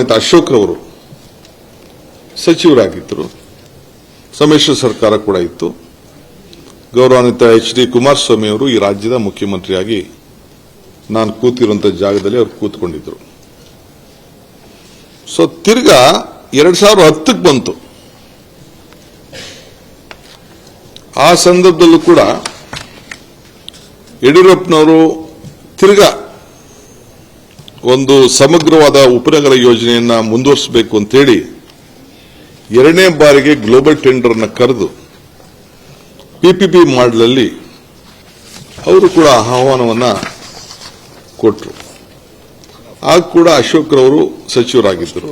ಗೌರವಾನ್ವಿತ ಅಶೋಕ್ ಅವರು ಸಚಿವರಾಗಿದ್ದರು. ಸಮ್ಮಿಶ್ರ ಸರ್ಕಾರ ಕೂಡ ಇತ್ತು. ಗೌರವಾನ್ವಿತ HD ಕುಮಾರಸ್ವಾಮಿ ಅವರು ಈ ರಾಜ್ಯದ ಮುಖ್ಯಮಂತ್ರಿಯಾಗಿ ನಾನು ಕೂತಿರುವಂತಹ ಜಾಗದಲ್ಲಿ ಅವರು ಕೂತ್ಕೊಂಡಿದ್ರು. ಸೊ ತಿರ್ಗಾ 2010ಕ್ಕೆ ಬಂತು. ಆ ಸಂದರ್ಭದಲ್ಲೂ ಕೂಡ ಯಡಿಯೂರಪ್ಪನವರು ತಿರ್ಗಾ ಒಂದು ಸಮಗ್ರವಾದ ಉಪನಗರ ಯೋಜನೆಯನ್ನ ಮುಂದುವರಿಸಬೇಕು ಅಂತೇಳಿ ಎರಡನೇ ಬಾರಿಗೆ ಗ್ಲೋಬಲ್ ಟೆಂಡರ್ ಅನ್ನು ಕರೆದು PPP ಮಾಡಲಲ್ಲಿ ಅವರು ಕೂಡ ಆಹ್ವಾನವನ್ನ ಕೊಟ್ಟರು. ಆಗ ಕೂಡ ಅಶೋಕ್ ರವರು ಸಚಿವರಾಗಿದ್ದರು.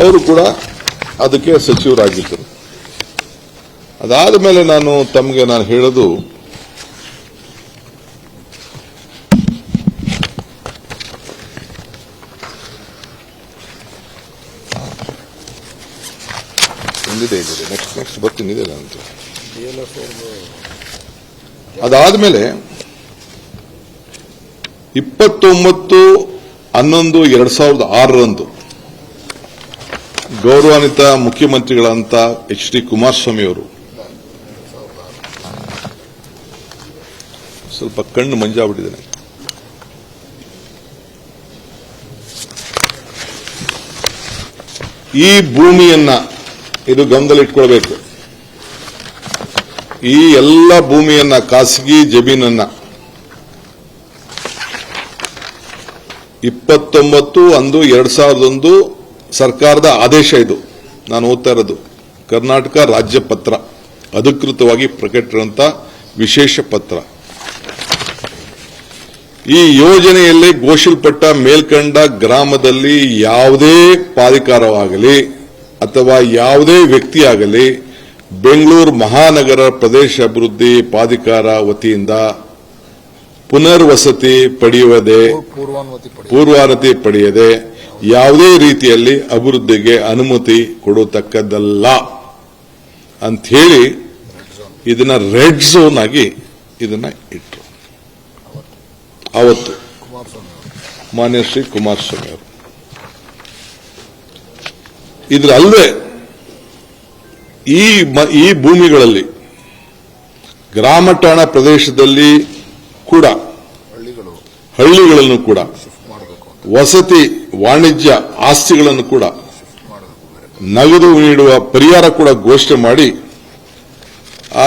ಅವರು ಕೂಡ ಅದಕ್ಕೆ ಸಚಿವರಾಗಿದ್ದರು. ಅದಾದ ಮೇಲೆ ನಾನು ಹೇಳೋದು, ನೆಕ್ಸ್ಟ್ ಬರ್ತೀನಿ ಇದೆ ಅಂತ. ಅದಾದ್ಮೇಲೆ 29/11/2006 ಗೌರವಾನ್ವಿತ ಮುಖ್ಯಮಂತ್ರಿಗಳಂತ HD ಕುಮಾರಸ್ವಾಮಿ ಅವರು ಸ್ವಲ್ಪ ಕಣ್ಣು ಮಂಜಾಗ್ಬಿಟ್ಟಿದ್ದೇನೆ. ಈ ಭೂಮಿಯನ್ನ ಇದು ಗಮನದಲ್ಲಿಟ್ಕೊಳ್ಬೇಕು. ಈ ಎಲ್ಲ ಭೂಮಿಯನ್ನ, ಖಾಸಗಿ ಜಮೀನನ್ನ 29/11/2001 ಸರ್ಕಾರದ ಆದೇಶ, ಇದು ನಾನು ಓದ್ತಾ ಇರೋದು ಕರ್ನಾಟಕ ರಾಜ್ಯ ಪತ್ರ, ಅಧಿಕೃತವಾಗಿ ಪ್ರಕಟಿಸಿರುವಂತ ವಿಶೇಷ ಪತ್ರ. ಈ ಯೋಜನೆಯಲ್ಲಿ ಘೋಷಿಸಲ್ಪಟ್ಟ ಮೇಲ್ಕಂಡ ಗ್ರಾಮದಲ್ಲಿ ಯಾವುದೇ ಪ್ರಾಧಿಕಾರವಾಗಲಿ ಅಥವಾ ಯಾವುದೇ ವ್ಯಕ್ತಿಯಾಗಲಿ ಬೆಂಗಳೂರು ಮಹಾನಗರ ಪ್ರದೇಶ ಅಭಿವೃದ್ಧಿ ಪ್ರಾಧಿಕಾರ ವತಿಯಿಂದ ಪುನರ್ವಸತಿ ಪೂರ್ವಾನುಮತಿ ಪಡೆಯದೆ ಯಾವುದೇ ರೀತಿಯಲ್ಲಿ ಅಭಿವೃದ್ಧಿಗೆ ಅನುಮತಿ ಕೊಡತಕ್ಕದ್ದಲ್ಲ ಅಂತ ಹೇಳಿ ಇದನ್ನ ರೆಡ್ ಝೋನ್ ಆಗಿ ಇದನ್ನ ಇಟ್ಟರು. ಅವತ್ತು ಮಾನ್ಯ ಶ್ರೀ ಕುಮಾರಸ್ವಾಮಿ ಅವರು ಇದರಲ್ಲದೆ ಈ ಭೂಮಿಗಳಲ್ಲಿ ಗ್ರಾಮ ಠಾಣಾ ಪ್ರದೇಶದಲ್ಲಿ ಕೂಡ ಹಳ್ಳಿಗಳನ್ನು ಕೂಡ ವಸತಿ ವಾಣಿಜ್ಯ ಆಸ್ತಿಗಳನ್ನು ಕೂಡ ನಗದು ನೀಡುವ ಪರಿಹಾರ ಕೂಡ ಘೋಷಣೆ ಮಾಡಿ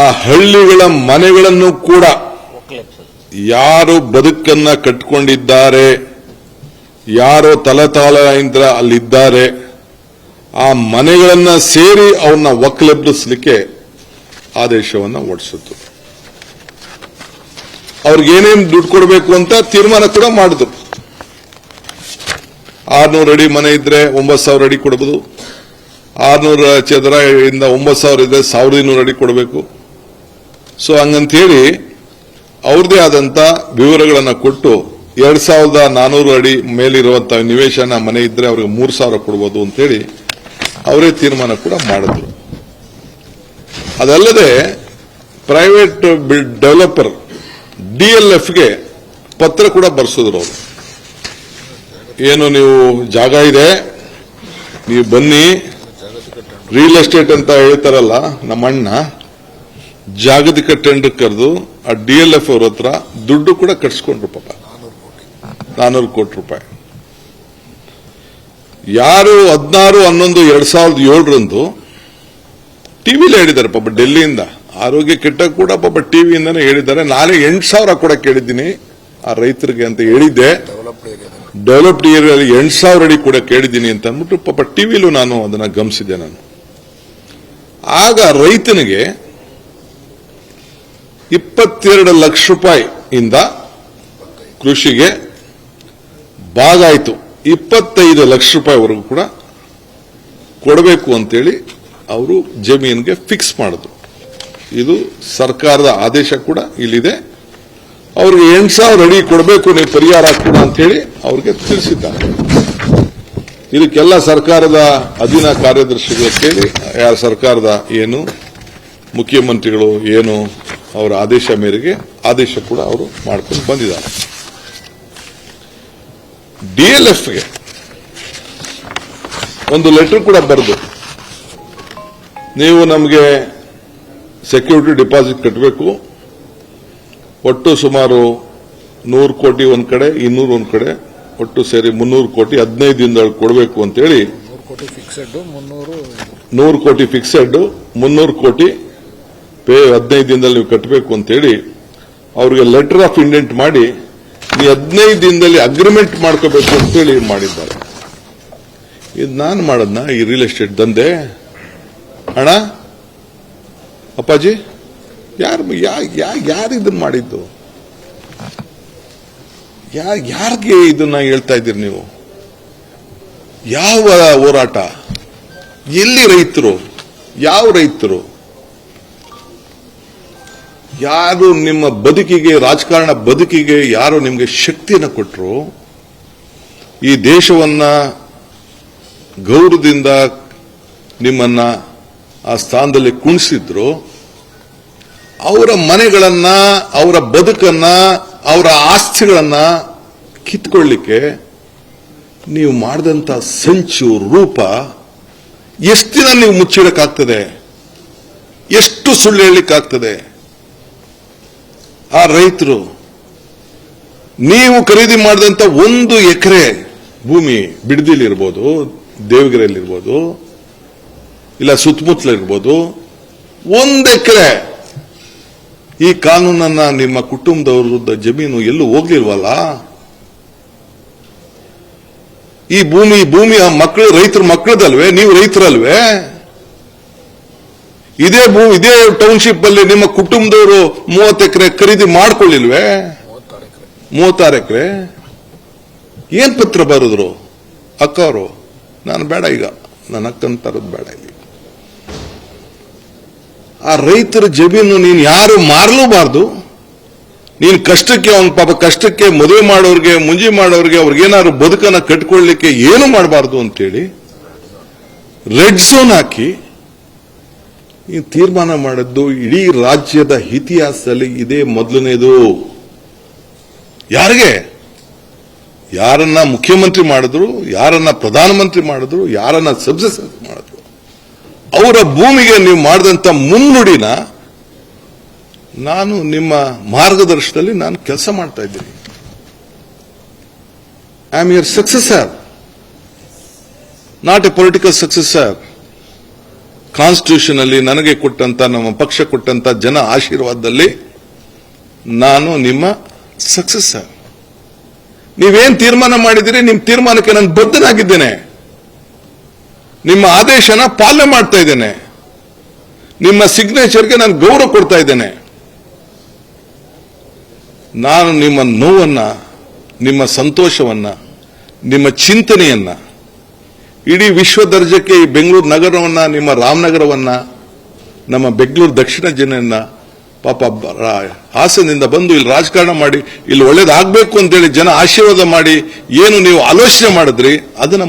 ಆ ಹಳ್ಳಿಗಳ ಮನೆಗಳನ್ನು ಕೂಡ ಯಾರು ಬದುಕನ್ನ ಕಟ್ಟಿಕೊಂಡಿದ್ದಾರೆ, ಯಾರು ತಲತಲಾಂತರದಿಂದ ಅಲ್ಲಿದ್ದಾರೆ, ಆ ಮನೆಗಳನ್ನ ಸೇರಿ ಅವನ್ನ ಒಕ್ಕಲೆಬ್ಬಿಸಲಿಕ್ಕೆ ಆದೇಶವನ್ನ ಹೊರಡಿಸಿತು. ಅವ್ರಿಗೇನೇನು ದುಡ್ಡು ಕೊಡಬೇಕು ಅಂತ ತೀರ್ಮಾನ ಕೂಡ ಮಾಡಿದ್ರು. 600 ಅಡಿ ಮನೆ ಇದ್ರೆ 9,000 ಅಡಿ ಕೊಡಬಹುದು. 600 ಚದರ ಇಂದ 9,000 ಇದ್ರೆ 1,200 ಅಡಿ ಕೊಡಬೇಕು. ಸೊ ಹಂಗಂತ ಹೇಳಿ ಅವ್ರದೇ ಆದಂತ ವಿವರಗಳನ್ನು ಕೊಟ್ಟು 2,400 ಅಡಿ ಮೇಲಿರುವಂತಹ ನಿವೇಶನ ಮನೆ ಇದ್ರೆ ಅವ್ರಿಗೆ 3,000 ಕೊಡಬಹುದು ಅಂತೇಳಿ ಅವರೇ ತೀರ್ಮಾನ ಕೂಡ ಮಾಡಿದ್ರು. ಅದಲ್ಲದೆ ಪ್ರೈವೇಟ್ ಡೆವಲಪರ್ DLFಗೆ ಪತ್ರ ಕೂಡ ಬರೆಸಿದ್ರು. ಅವರು ಏನು, ನೀವು ಜಾಗ ಇದೆ, ನೀವು ಬನ್ನಿ, ರಿಯಲ್ ಎಸ್ಟೇಟ್ ಅಂತ ಹೇಳ್ತಾರಲ್ಲ ನಮ್ಮಣ್ಣ, ಜಾಗತಿಕ ಟೆಂಡರ್ ಕರೆದು ಆ DLF ಅವ್ರ ಹತ್ರ ದುಡ್ಡು ಕೂಡ ಕಟ್ಸ್ಕೊಂಡ್ರು. ಪಾಪ 400 ಕೋಟಿ ರೂಪಾಯಿ. ಯಾರು 16/11/2007 ಟಿವಿಲಿ ಹೇಳಿದ್ದಾರೆ. ಪಾಪ ಡೆಲ್ಲಿಯಿಂದ ಆರೋಗ್ಯ ಕೆಟ್ಟ ಕೂಡ ಪಾಪ ಟಿವಿಯಿಂದಾನೇ ಹೇಳಿದ್ದಾರೆ. ನಾನೇ 8,000 ಕೂಡ ಕೇಳಿದ್ದೀನಿ ಆ ರೈತರಿಗೆ ಅಂತ ಹೇಳಿದ್ದೆ. ಡೆವಲಪ್ಡ್ ಏರಿಯಾದಲ್ಲಿ 8,000 ಅಡಿ ಕೂಡ ಕೇಳಿದ್ದೀನಿ ಅಂತ ಅಂದ್ಬಿಟ್ಟು ಪಾಪ ಟಿವಿಲೂ ನಾನು ಅದನ್ನ ಗಮನಿಸಿದ್ದೆ. ನಾನು ಆಗ ರೈತನಿಗೆ 22 ಲಕ್ಷ ರೂಪಾಯಿಯಿಂದ ಕೃಷಿಗೆ ಭಾಗ ಆಯಿತು 25 ಲಕ್ಷ ರೂಪಾಯಿವರೆಗೂ ಕೂಡ ಕೊಡಬೇಕು ಅಂತೇಳಿ ಅವರು ಜಮೀನಿಗೆ ಫಿಕ್ಸ್ ಮಾಡಿದ್ರು. ಇದು ಸರ್ಕಾರದ ಆದೇಶ ಕೂಡ ಇಲ್ಲಿದೆ. ಅವ್ರಿಗೆ 8,000 ಅಡಿ ಕೊಡಬೇಕು, ನೀವು ಪರಿಹಾರ ಕೂಡ ಅಂತೇಳಿ ಅವ್ರಿಗೆ ತಿಳಿಸಿದ್ದಾರೆ. ಇದಕ್ಕೆಲ್ಲ ಸರ್ಕಾರದ ಅಧೀನ ಕಾರ್ಯದರ್ಶಿಗಳು ಕೇಳಿ ಯಾರ ಸರ್ಕಾರದ ಏನು ಮುಖ್ಯಮಂತ್ರಿಗಳು ಏನು ಅವರ ಆದೇಶ ಮೇರೆಗೆ ಆದೇಶ ಕೂಡ ಅವರು ಮಾಡ್ಕೊಂಡು ಬಂದಿದ್ದಾರೆ. DLFಗೆ ಒಂದು ಲೆಟರ್ ಕೂಡ ಬರೆದು ನೀವು ನಮಗೆ ಸೆಕ್ಯೂರಿಟಿ ಡೆಪಾಸಿಟ್ ಕಟ್ಟಬೇಕು, ಒಟ್ಟು ಸುಮಾರು 100 ಕೋಟಿ ಒಂದ್ ಕಡೆ, 200 ಒಂದ್ ಕಡೆ, ಒಟ್ಟು ಸೇರಿ 300 ಕೋಟಿ 15 ದಿನದೊಳಗೆ ಕೊಡಬೇಕು ಅಂತೇಳಿ 100 ಕೋಟಿ ಫಿಕ್ಸೆಡ್, 100 ಕೋಟಿ ಫಿಕ್ಸೆಡ್, 300 ಕೋಟಿ ಪೇ 15 ದಿನದಲ್ಲಿ ನೀವು ಕಟ್ಟಬೇಕು ಅಂತೇಳಿ ಅವ್ರಿಗೆ ಲೆಟರ್ ಆಫ್ ಇಂಡೆಂಟ್ ಮಾಡಿ ಈ 15 ದಿನದಲ್ಲಿ ಅಗ್ರಿಮೆಂಟ್ ಮಾಡ್ಕೋಬೇಕು ಅಂತೇಳಿ ಮಾಡಿದ್ದಾರೆ. ಇದು ನಾನು ಮಾಡದ್ನ ಈ ರಿಯಲ್ ಎಸ್ಟೇಟ್ ದಂಧೆ ಅಣ್ಣ ಅಪ್ಪಾಜಿ? ಯಾರು ಇದನ್ನ ಮಾಡಿದ್ದು? ಯಾರಿಗೆ ಇದನ್ನ ಹೇಳ್ತಾ ಇದ್ದೀರಿ ನೀವು? ಯಾವ ಹೋರಾಟ? ಎಲ್ಲಿ ರೈತರು? ಯಾವ ರೈತರು? ಯಾರು ನಿಮ್ಮ ಬದುಕಿಗೆ, ರಾಜಕಾರಣ ಬದುಕಿಗೆ ಯಾರು ನಿಮಗೆ ಶಕ್ತಿಯನ್ನು ಕೊಟ್ಟರು? ಈ ದೇಶವನ್ನ ಗೌರವದಿಂದ ನಿಮ್ಮನ್ನ ಆ ಸ್ಥಾನದಲ್ಲಿ ಕುಣಿಸಿದ್ರು, ಅವರ ಮನೆಗಳನ್ನ, ಅವರ ಬದುಕನ್ನ, ಅವರ ಆಸ್ತಿಗಳನ್ನ ಕಿತ್ಕೊಳ್ಳಿಕ್ಕೆ ನೀವು ಮಾಡಿದಂತ ಸಂಚು ರೂಪ ಎಷ್ಟು ದಿನ ನೀವು ಮುಚ್ಚಿಡಕ್ಕಾಗ್ತದೆ? ಎಷ್ಟು ಸುಳ್ಳು ಹೇಳಲಿಕ್ಕಾಗ್ತದೆ? ಆ ರೈತರು ನೀವು ಖರೀದಿ ಮಾಡಿದಂತ 1 ಎಕರೆ ಭೂಮಿ ಬಿಡದಿಲಿರ್ಬೋದು, ದೇವಗಿರಿಯಲ್ಲಿರ್ಬೋದು, ಇಲ್ಲ ಸುತ್ತಮುತ್ತಲಿರ್ಬೋದು, 1 ಎಕರೆ ಈ ಕಾನೂನನ್ನ ನಿಮ್ಮ ಕುಟುಂಬದವರ ಜಮೀನು ಎಲ್ಲೂ ಹೋಗ್ಲಿಲ್ವಲ್ಲ? ಈ ಭೂಮಿ ಆ ಮಕ್ಕಳು, ರೈತರ ಮಕ್ಕಳದಲ್ವೇ? ನೀವು ರೈತರಲ್ವೇ? ಇದೇ ಟೌನ್ಶಿಪ್ ಅಲ್ಲಿ ನಿಮ್ಮ ಕುಟುಂಬದವರು 30 ಎಕರೆ ಖರೀದಿ ಮಾಡ್ಕೊಳ್ಳಿಲ್ವೇ? 36 ಎಕರೆ. ಏನ್ ಪತ್ರ ಬರೆದ್ರು ಅಕ್ಕ ಅವರು? ನಾನು ಬೇಡ, ಈಗ ನನ್ನ ಅಕ್ಕನ ತರದ್ ಬೇಡ. ಇಲ್ಲಿ ಆ ರೈತರ ಜಮೀನು ನೀನು ಯಾರು ಮಾರಲೂಬಾರ್ದು. ನೀನ್ ಕಷ್ಟಕ್ಕೆ, ಅವನ ಪಾಪ ಕಷ್ಟಕ್ಕೆ ಮದುವೆ ಮಾಡೋರ್ಗೆ, ಮುಂಜಿ ಮಾಡೋರ್ಗೆ, ಅವ್ರಿಗೇನಾದ್ರು ಬದುಕನ್ನ ಕಟ್ಕೊಳ್ಳಿಕ್ಕೆ ಏನು ಮಾಡಬಾರ್ದು ಅಂತೇಳಿ ರೆಡ್ ಝೋನ್ ಹಾಕಿ ಈ ತೀರ್ಮಾನ ಮಾಡಿದ್ದು ಇಡೀ ರಾಜ್ಯದ ಇತಿಹಾಸದಲ್ಲಿ ಇದೇ ಮೊದಲನೇದು. ಯಾರಿಗೆ? ಯಾರನ್ನ ಮುಖ್ಯಮಂತ್ರಿ ಮಾಡಿದ್ರು, ಯಾರನ್ನ ಪ್ರಧಾನಮಂತ್ರಿ ಮಾಡಿದ್ರು, ಯಾರನ್ನ ಸಬ್ಸಿಡಿ ಮಾಡಿದ್ರು, ಅವರ ಭೂಮಿಗೆ ನೀವು ಮಾಡಿದಂತ ಮುನ್ನುಡಿನ ನಾನು ನಿಮ್ಮ ಮಾರ್ಗದರ್ಶನದಲ್ಲಿ ನಾನು ಕೆಲಸ ಮಾಡ್ತಾ ಇದ್ದೀನಿ. I am your successor, not A political successor. Constitution ಅಲ್ಲಿ ನನಗೆ ಕೊಟ್ಟಂತ, ನಮ್ಮ ಪಕ್ಷ ಕೊಟ್ಟಂತ ಜನ ಆಶೀರ್ವಾದದಲ್ಲಿ ನಾನು ನಿಮ್ಮ ಸಕ್ಸೆಸರ್. ನೀವೇನ್ ತೀರ್ಮಾನ ಮಾಡಿದಿರಿ, ನಿಮ್ಮ ತೀರ್ಮಾನಕ್ಕೆ ನಾನು ಬದ್ಧನಾಗಿದ್ದೇನೆ. ನಿಮ್ಮ ಆದೇಶನ ಪಾಲನೆ ಮಾಡ್ತಾ ಇದ್ದೇನೆ. ನಿಮ್ಮ ಸಿಗ್ನೇಚರ್ಗೆ ನಾನು ಗೌರವ ಕೊಡ್ತಾ ಇದ್ದೇನೆ. ನಾನು ನಿಮ್ಮ ನೋವನ್ನ, ನಿಮ್ಮ ಸಂತೋಷವನ್ನ, ನಿಮ್ಮ ಚಿಂತನೆಯನ್ನ ಇಡೀ ವಿಶ್ವ ದರ್ಜೆಗೆ ಈ ಬೆಂಗಳೂರು ನಗರವನ್ನ, ನಿಮ್ಮ ರಾಮನಗರವನ್ನ, ನಮ್ಮ ಬೆಂಗಳೂರು ದಕ್ಷಿಣ ಜಿಲ್ಲೆಯನ್ನ, ಪಾಪ ಹಾಸನದಿಂದ ಬಂದು ಇಲ್ಲಿ ರಾಜಕಾರಣ ಮಾಡಿ ಇಲ್ಲಿ ಒಳ್ಳೇದಾಗಬೇಕು ಅಂತೇಳಿ ಜನ ಆಶೀರ್ವಾದ ಮಾಡಿ ಏನು ನೀವು ಆಲೋಚನೆ ಮಾಡಿದ್ರಿ ಅದನ್ನ